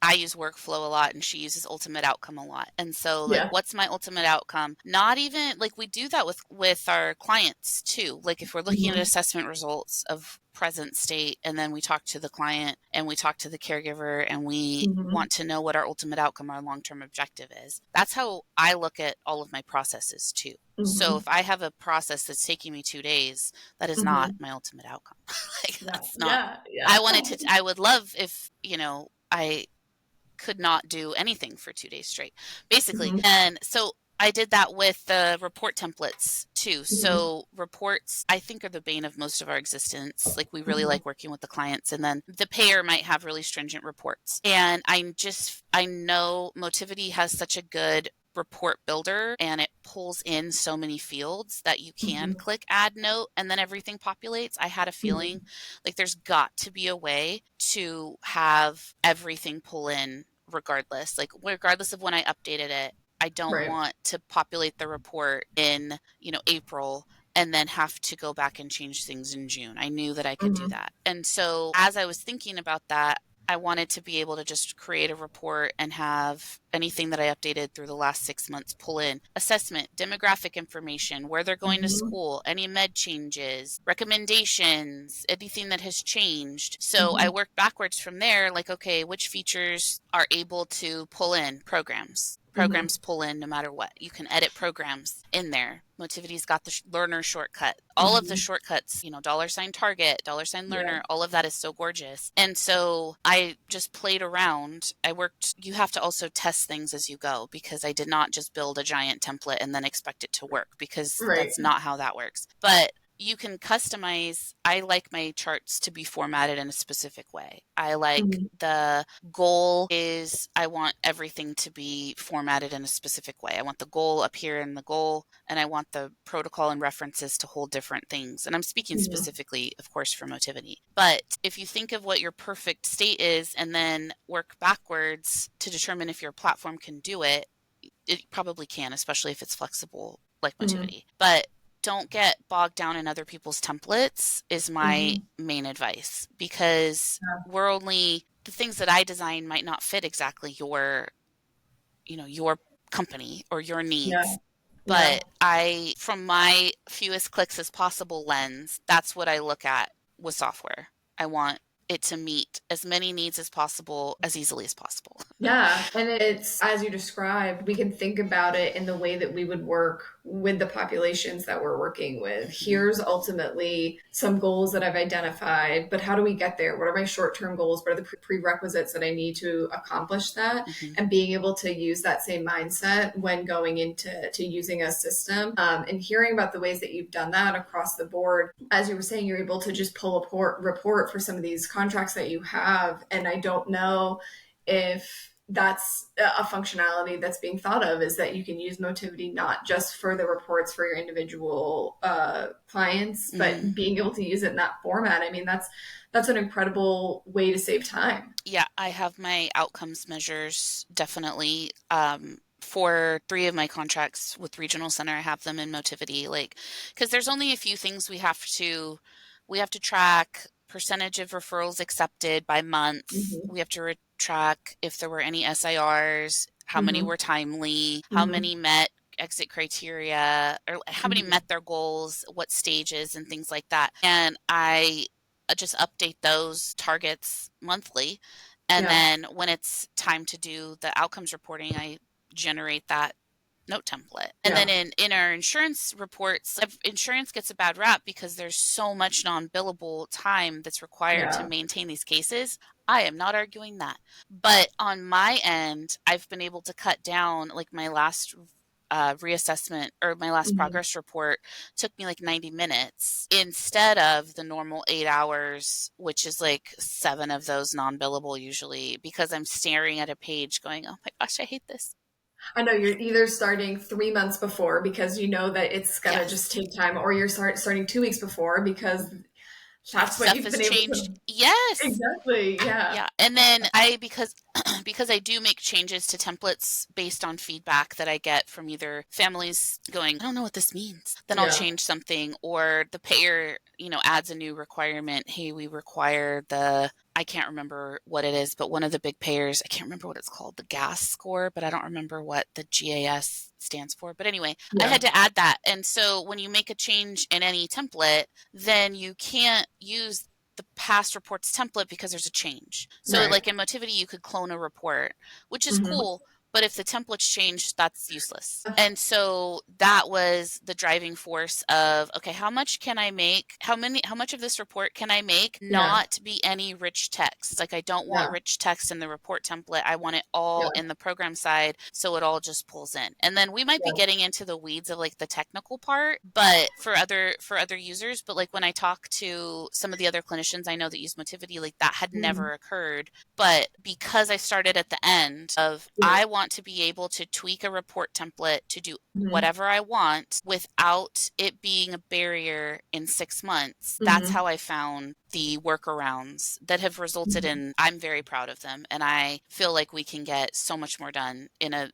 I use workflow a lot and she uses ultimate outcome a lot. And so what's my ultimate outcome? Not even like we do that with our clients too. Like if we're looking at assessment results of present state and then we talk to the client and we talk to the caregiver and we want to know what our ultimate outcome, our long-term objective is. That's how I look at all of my processes too. So if I have a process that's taking me 2 days, that is not my ultimate outcome. That's not, I would love if, I could not do anything for 2 days straight, basically. And so I did that with the report templates too. So reports, I think, are the bane of most of our existence. Like we really like working with the clients and then the payer might have really stringent reports. And I know Motivity has such a good report builder, and it pulls in so many fields that you can Mhm. click add note and then everything populates. I had a feeling Mhm. like there's got to be a way to have everything pull in regardless, like regardless of when I updated it. I don't Right. want to populate the report in, April and then have to go back and change things in June. I knew that I could do Mhm. that. And so as I was thinking about that, I wanted to be able to just create a report and have anything that I updated through the last 6 months pull in assessment, demographic information, where they're going to Mhm. school, any med changes, recommendations, anything that has changed. So I Mhm. worked backwards from there, like, okay, which features are able to pull in programs? Mhm. Programs pull in no matter what. You can edit programs in there. Motivity's got the learner shortcut. All of the Mhm. shortcuts, $ target, Yeah. $learner, all of that is so gorgeous. And so I just played around. You have to also test things as you go, because I did not just build a giant template and then expect it to work, because Right. that's not how that works. But you can customize. I like my charts to be formatted in a specific way. I like Mhm. the goal is I want everything to be formatted in a specific way. I want the goal up here in the goal, and I want the protocol and references to hold different things. And I'm speaking Mhm. specifically, of course, for Motivity. But if you think of what your perfect state is and then work backwards to determine if your platform can do it, it probably can, especially if it's flexible like Mhm. Motivity. But don't get bogged down in other people's templates is my Mhm. main advice, because Yeah. the things that I design might not fit exactly your company or your Yeah. needs. Yeah. But from my fewest clicks as possible lens, that's what I look at with software. I want it to meet as many needs as possible, as easily as possible. Yeah, and it's as you described, we can think about it in the way that we would work with the populations that we're working with. Hmm. Here's ultimately some goals that I've identified, but how do we get there? What are my short-term goals? What are the prerequisites that I need to accomplish that? Hmm. And being able to use that same mindset when going into using a system, and hearing about the ways that you've done that across the board. As you were saying, you're able to just pull a report for some of these contracts that you have, and I don't know if that's a functionality that's being thought of, is that you can use Motivity not just for the reports for your individual clients, Hmm. but being able to use it in that format. I mean, that's an incredible way to save time. Yeah, I have my outcomes measures definitely. For 3 of my contracts with Regional Center, I have them in Motivity, like, because there's only a few things we have to track: percentage of referrals accepted by month. Mm-hmm. We have to track if there were any SIRs, how many Mm-hmm. were timely, how Mm-hmm. many met exit criteria, or how many Mm-hmm. met their goals, what stages, and things like that. And I just update those targets monthly. And Yeah. then when it's time to do the outcomes reporting, I generate that note template. And then Yeah. in our insurance reports, insurance gets a bad rap because there's so much non-billable time that's required to Yeah. maintain these cases. I am not arguing that. But on my end, I've been able to cut down, like, my last reassessment, or my last Mm-hmm. progress report took me like 90 minutes instead of the normal 8 hours, which is like 7 of those non-billable usually, because I'm staring at a page going, oh my gosh, I hate this. I know you're either starting 3 months before because you know that it's gonna just Yes. take time, or you're starting 2 weeks before because that's what Stuff you've has been able changed. to. Yes. Exactly. Yeah. Yeah. And then because I do make changes to templates based on feedback that I get from either families going, I don't know what this means. Then I'll Yeah. change something, or the payer, adds a new requirement. Hey, we require I can't remember what it is, but one of the big payers, I can't remember what it's called, the gas score, but I don't remember what the GAS stands for. But anyway, I Yeah. had to add that. And so when you make a change in any template, then you can't use the past reports template because there's a change. So Right. like in Motivity, you could clone a report, which is Mhm. cool. But if the template's changed, that's useless. And so that was the driving force of, okay, how much can I make? How much of this report can I make Yeah. not be any rich text? Like, I don't want Yeah. rich text in the report template. I want it all Yeah. in the program side, so it all just pulls in. And then we might be Yeah. getting into the weeds of like the technical part, but for other users, but like when I talk to some of the other clinicians I know that use Motivity, like that had Mhm. never occurred. But because I started at the end of, Yeah. I want want to be able to tweak a report template to do Mm-hmm. whatever I want without it being a barrier in 6 months. That's Mm-hmm. how I found the workarounds that have resulted in, I'm very proud of them. And I feel like we can get so much more done in a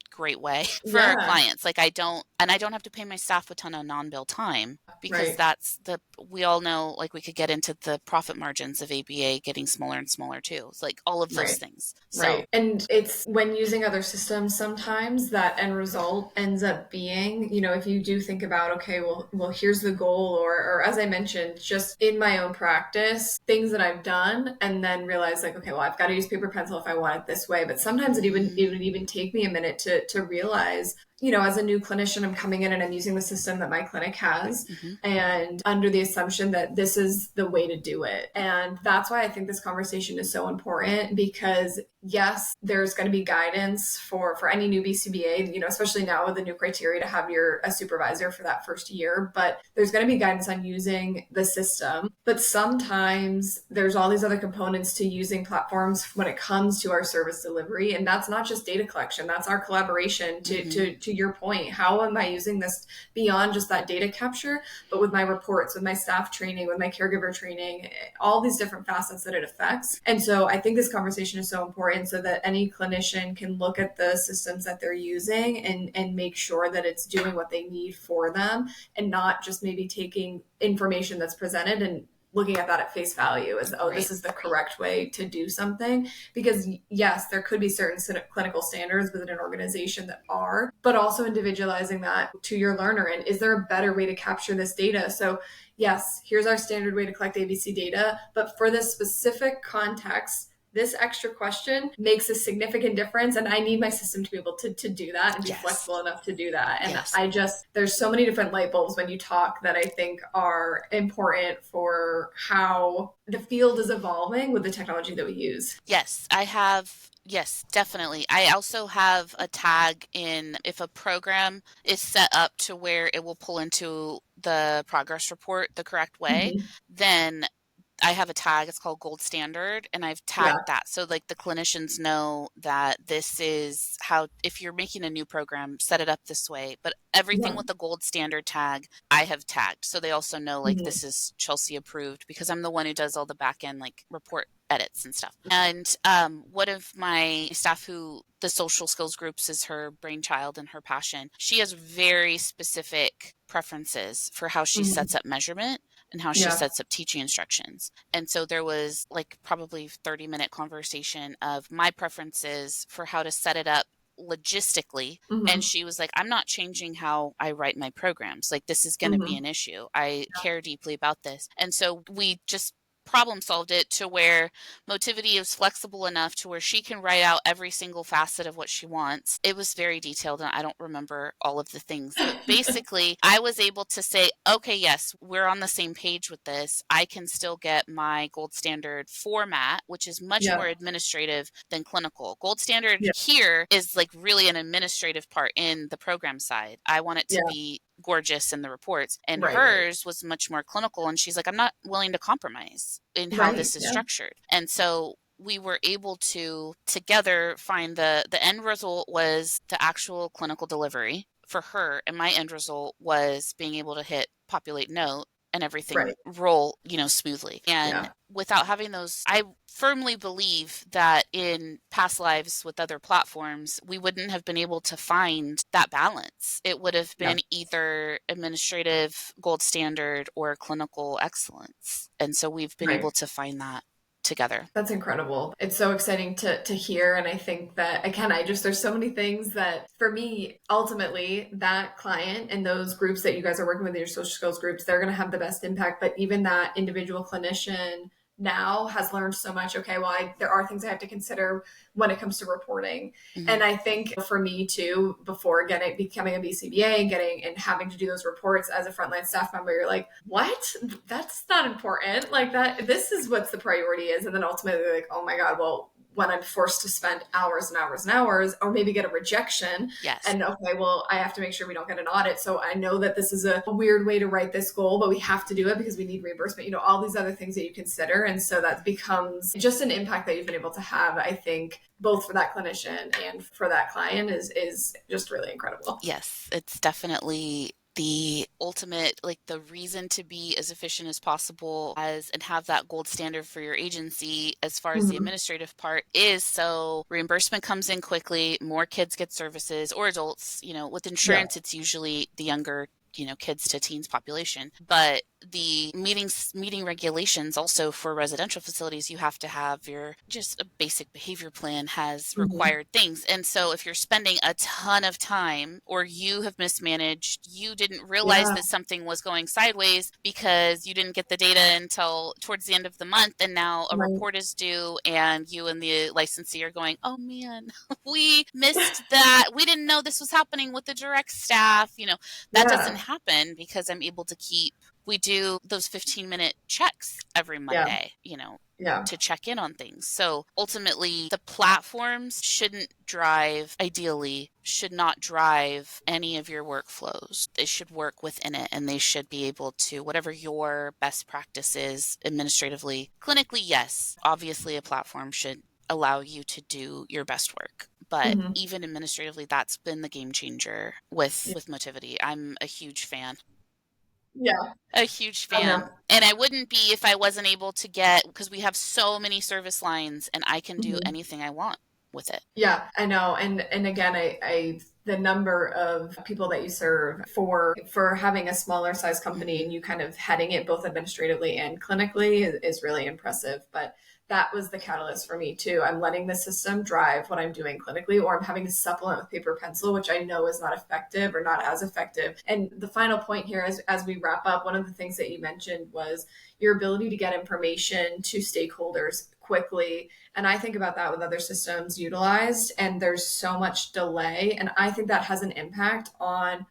great way for our Yeah. clients. Like I don't have to pay my staff a ton of non-bill time because Right. we all know, like we could get into the profit margins of ABA getting smaller and smaller too. It's like all of those Right. things. So Right. And it's when using other systems, sometimes that end result ends up being, if you do think about, okay, well, here's the goal, or as I mentioned, just in my own practice, things that I've done, and then realize like, okay, well, I've got to use paper pencil if I want it this way. But sometimes it would even take me a minute to realize, as a new clinician, I'm coming in and I'm using the system that my clinic has, mhm. and under the assumption that this is the way to do it. And that's why I think this conversation is so important, because yes, there's going to be guidance for any new BCBA, especially now with the new criteria to have a supervisor for that first year, but there's going to be guidance on using the system. But sometimes there's all these other components to using platforms when it comes to our service delivery. And that's not just data collection, that's our collaboration to your point. How am I using this beyond just that data capture, but with my reports, with my staff training, with my caregiver training, all these different facets that it affects. And so I think this conversation is so important so that any clinician can look at the systems that they're using and make sure that it's doing what they need for them, and not just maybe taking information that's presented and looking at that at face value as, oh, this is the correct way to do something. Because yes, there could be certain clinical standards within an organization that are, but also individualizing that to your learner. And is there a better way to capture this data? So yes, here's our standard way to collect ABC data, but for this specific context, this extra question makes a significant difference, and I need my system to be able to do that and be flexible enough to do that. And there's so many different light bulbs when you talk that I think are important for how the field is evolving with the technology that we use. Yes, definitely. I also have a tag in if a program is set up to where it will pull into the progress report the correct way, Mm-hmm. then I have a tag, it's called Gold Standard, and I've Yeah. tagged that. So like the clinicians know that this is how, if you're making a new program, set it up this way. But everything Yeah. with the Gold Standard tag, I have tagged. So they also know like Mm-hmm. this is Chelsea approved because I'm the one who does all the back end like report edits and stuff. And one of my staff who the social skills groups is her brainchild and her passion, she has very specific preferences for how she Mm-hmm. sets up measurement and how she Yeah. sets up teaching instructions. And so there was like probably 30-minute conversation of my preferences for how to set it up logistically. And Mm-hmm. she was like, I'm not changing how I write my programs. Like, this is going to be Mm-hmm. an issue. I care deeply about this. And so we just problem solved it to where Motivity is flexible enough to where she can write out every single facet of what she wants. It was very detailed and I don't remember all of the things, but basically I was able to say, okay, yes, we're on the same page with this. I can still get my gold standard format, which is much Yeah. more administrative than clinical. Gold standard Yeah. here is like really an administrative part in the program side. I want it to Yeah. be gorgeous in the reports, and Right. hers was much more clinical, and she's like, I'm not willing to compromise in how Right. this is Yeah. structured. And so we were able to together find the end result was the actual clinical delivery for her, and my end result was being able to hit populate note and everything Right. roll, smoothly. And Yeah. without having those, I firmly believe that in past lives with other platforms, we wouldn't have been able to find that balance. It would have Yeah. been either administrative gold standard or clinical excellence. And so we've been Right. able to find that together. That's incredible. It's so exciting to hear. And I think that, again, there's so many things that for me, ultimately, that client and those groups that you guys are working with, your social skills groups, they're going to have the best impact. But even that individual clinician now has learned so much. Okay, well, there are things I have to consider when it comes to reporting. Mhm. And I think for me too, before becoming a BCBA and having to do those reports as a frontline staff member, you're like, what? That's not important. Like that, this is what's the priority is. And then ultimately like, oh my God, well, when I'm forced to spend hours and hours and hours, or maybe get a rejection. Yes. And okay, well, I have to make sure we don't get an audit. So I know that this is a weird way to write this goal, but we have to do it because we need reimbursement, all these other things that you consider. And so that becomes just an impact that you've been able to have, I think, both for that clinician and for that client is just really incredible. Yes, it's definitely the ultimate, like the reason to be as efficient as possible and have that gold standard for your agency as far as the administrative part is so reimbursement comes in quickly, more kids get services, or adults, with insurance, it's usually the younger kids to teens population. But the meeting regulations also for residential facilities, you have to have just a basic behavior plan has required things. And so if you're spending a ton of time or you have mismanaged, you didn't realize that something was going sideways because you didn't get the data until towards the end of the month. And now a report is due and you and the licensee are going, oh man, we missed that. We didn't know this was happening with the direct staff. That doesn't happen because I'm able to we do those 15-minute checks every Monday, to check in on things. So ultimately, the platforms should not drive any of your workflows. They should work within it, and they should be able to, whatever your best practice is administratively, clinically, yes. Obviously, a platform should allow you to do your best work. But even administratively, that's been the game changer with Motivity. I'm a huge fan. Yeah. A huge fan. And I wouldn't be if I wasn't able to because we have so many service lines and I can do anything I want with it. Yeah, I know. And again, I the number of people that you serve for having a smaller size company and you kind of heading it both administratively and clinically is really impressive. But that was the catalyst for me too. I'm letting the system drive what I'm doing clinically, or I'm having to supplement with paper pencil, which I know is not effective or not as effective. And the final point here, as we wrap up, one of the things that you mentioned was your ability to get information to stakeholders quickly. And I think about that with other systems utilized, and there's so much delay. And I think that has an impact on,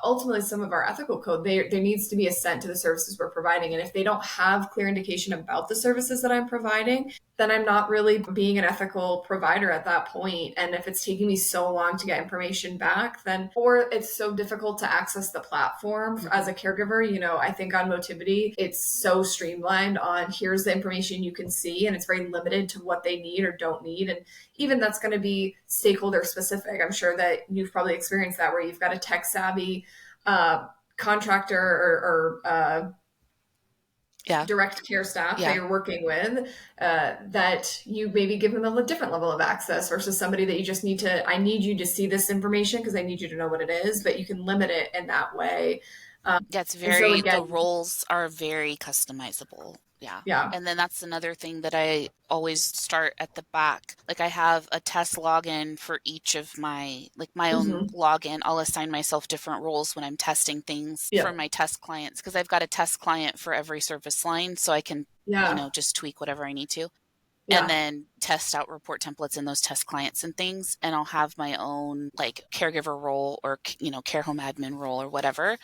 ultimately some of our ethical code, there needs to be assent to the services we're providing. And if they don't have clear indication about the services that I'm providing, then I'm not really being an ethical provider at that point. And if it's taking me so long to get information back, or it's so difficult to access the platform as a caregiver, I think on Motivity, it's so streamlined on here's the information you can see, and it's very limited to what they need or don't need. And even that's going to be stakeholder specific. I'm sure that you've probably experienced that where you've got a tech savvy contractor or direct care staff that you're working with, that you maybe give them a different level of access versus somebody that you just I need you to see this information because I need you to know what it is, but you can limit it in that way. The roles are very customizable. Yeah. And then that's another thing that I always start at the back. Like I have a test login for each of my own login. I'll assign myself different roles when I'm testing things for my test clients because I've got a test client for every service line. So I can, just tweak whatever I need to. And then test out report templates in those test clients and things. And I'll have my own caregiver role or, care home admin role or whatever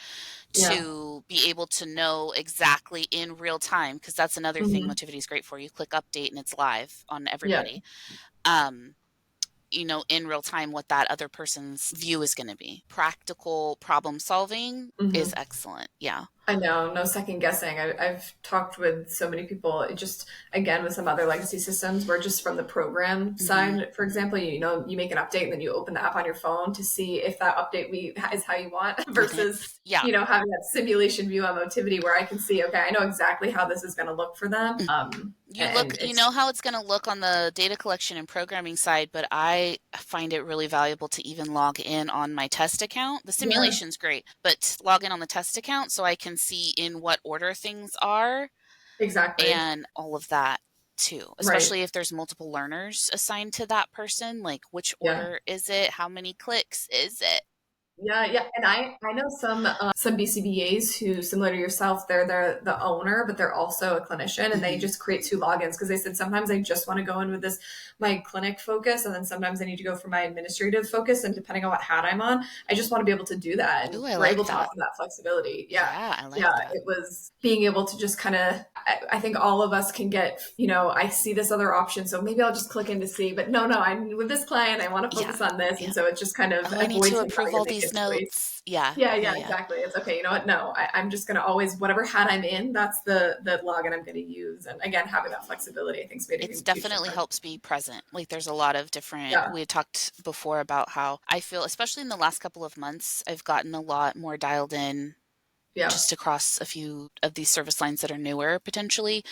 to be able to know exactly in real time. Cause that's another thing Motivity is great for. You click update and it's live on everybody. In real time what that other person's view is going to be. Practical problem solving is excellent. Yeah. I know, no second guessing. I've talked with so many people, just again with some other legacy systems where just from the program side, for example, you make an update and then you open the app on your phone to see if that update is how you want versus having that simulation view on Motivity where I can see, okay, I know exactly how this is going to look for them. You know how it's going to look on the data collection and programming side, but I find it really valuable to even log in on my test account. The simulation's great, but log in on the test account so I can see in what order things are. Exactly. And all of that too, especially if there's multiple learners assigned to that person, like which order is it? How many clicks is it? Yeah. And I know some BCBAs who, similar to yourself, they're the owner, but they're also a clinician, and they Hmm. just create two logins because they said sometimes I just want to go in with this my clinic focus, and then sometimes I need to go for my administrative focus, and depending on what hat I'm on, I just want to be able to do that, and Ooh, I we're able like to that. offer that flexibility. Yeah. Yeah, I Yeah, like that. it was being able to just kind of, I think all of us can get, I see this other option, so maybe I'll just click in to see, but no, I'm with this client, I want to Yeah. focus on this. And Yeah. so it just kind of Oh, I need avoids to him approve having to all make a these choice. notes. Yeah. Yeah, Yeah. Yeah. exactly. It's okay. You know what? No, I'm just gonna always, whatever hat I'm in, that's the login I'm gonna use. And again, having that flexibility, I think, has made a It's huge definitely difference. helps be present. Like there's a lot of different, Yeah, we had talked before about how I feel, especially in the last couple of months, I've gotten a lot more dialed in yeah, just across a few of these service lines that are newer potentially.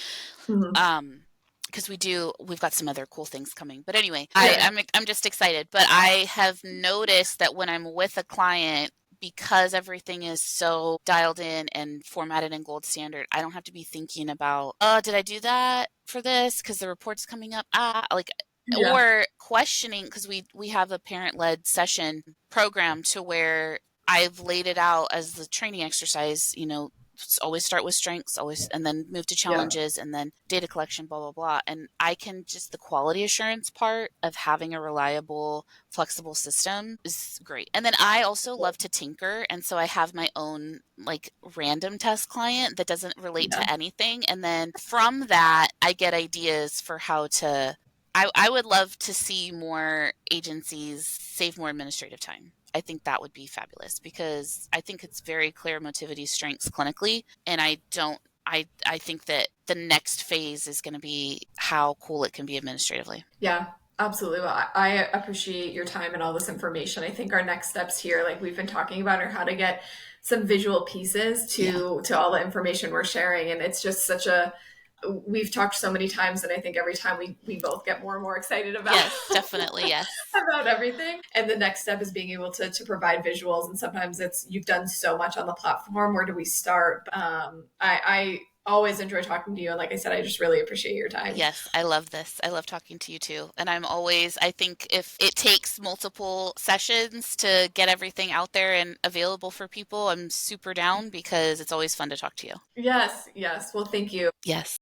hmm, Um, because we've got some other cool things coming. But anyway, yeah, I'm just excited. But I have noticed that when I'm with a client, because everything is so dialed in and formatted in gold standard, I don't have to be thinking about, oh, did I do that for this? Because the report's coming up. Like, yeah, or questioning, because we have a parent-led session program to where I've laid it out as the training exercise, always start with strengths, always, and then move to yeah, challenges and then data collection, blah, blah, blah. And I can just, the quality assurance part of having a reliable, flexible system is great. And then I also love to tinker. And so I have my own like random test client that doesn't relate yeah, to anything. And then from that, I get ideas for how to. I would love to see more agencies save more administrative time. I think that would be fabulous because I think it's very clear Motivity's strengths clinically, and I don't. I think that the next phase is going to be how cool it can be administratively. yeah. Absolutely. Well, I appreciate your time and all this information. I think our next steps here, like we've been talking about, are how to get some visual pieces Yeah. to all the information we're sharing. And it's just such a, we've talked so many times, and I think every time we both get more and more excited about Yes, definitely. Yes. about everything. And the next step is being able to provide visuals. And sometimes it's, you've done so much on the platform. Where do we start? I always enjoy talking to you. And like I said, I just really appreciate your time. Yes, I love this. I love talking to you too. And I think if it takes multiple sessions to get everything out there and available for people, I'm super down because it's always fun to talk to you. Yes, yes. Well, thank you. Yes.